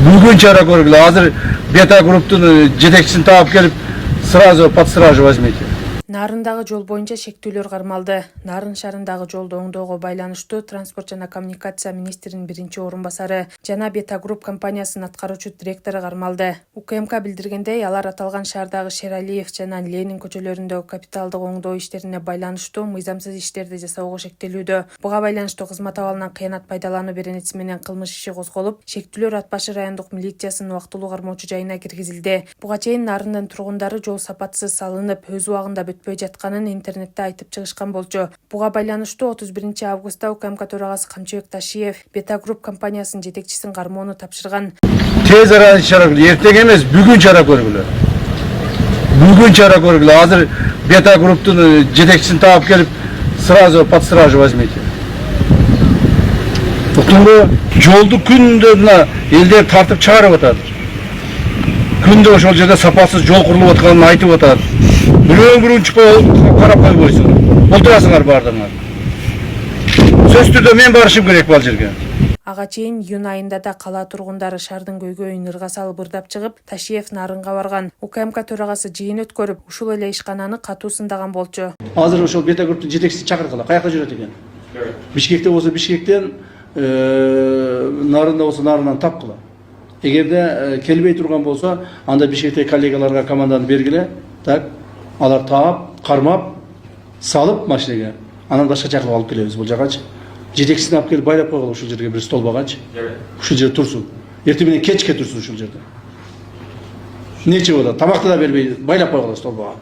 Бүгін чара көргілі. Азыр Бета групптың жетекчисин таап келип, сразу под стражу возьмите. Нарындагы жол боюнча шектүүлөр кармалды. Нарын шаарындагы жолду оңдоого байланыштуу транспорт жана коммуникация министринин биринчи орун басары жана Бета групп компаниясынын аткаруучу директору кармалды. УКМК билдиргендей, алар аталган шаардагы Шералиев жана Ленин көчөлөрүндөгү капиталдык оңдоо иштерине байланыштуу мыйзамсыз иштерди жасоого шектелүүдө. Буга байланыштуу кызмат абалынан кыянат пайдалануу беренеси менен кылмыш иши козголуп, шектүүлөр Ат башы райондук милициясынын убактылуу кармоочу жайына киргизилди. Буга чейин Нарындын тургундары жол сапатсыз салынып, өз убагында бүтпөй жатканын интернетте айтып чыгышкан болчу. Буга байланыштуу 31 августта УКМК төрагасы Камчыбек Ташиев Бета групп компаниясынын жетекчисин кармоону тапшырган. Тез арада чара көргүлө, эртең эмес, бүгүн чара көргүлө. Бүгүн чара көргүлө. Азыр Бета групптун жетекчисин таап келип, сразу под стражу возьмите. Уктуңбу? Жолду күндө мына элдер тартып чыгарып атат. Күндө ошол жерде сапасыз жол курулуп атканын айтып атат. Бирөө чыкпай карап койбойсуңар. Отурасыңар бардыңар. Сөзсүз түрдө мен барышым керек бул жерге. Ага чейин июнь айында да кала тургундары шаардын көйгөйүн ырга салып ырдап чыгып, Ташиев Нарынга барган. УКМК төрагасы жыйын өткөрүп, ушул эле ишкананы катуу сындаган болчу. Азыр ошол Бета групптун жетекчисин чакырткыла. Каякта жүрөт экен? Бишкекте болсо Бишкектен, Нарында болсо Нарындан тапкыла. Эгерде келбей турган болсо, анда Бишкектеги коллегаларга команданы бергиле. Так, алар таап, кармап, салып машинеге. Анан башка чакырып алып келебиз бул жагачы. Жетекчисин алып келип байлап койгула ушул жерге бир столбагачы. Ушул жерде турсун. Эртең менен кечке турсун ушул жерде. Нече болот? Тамакты да бербей байлап койгула столбага.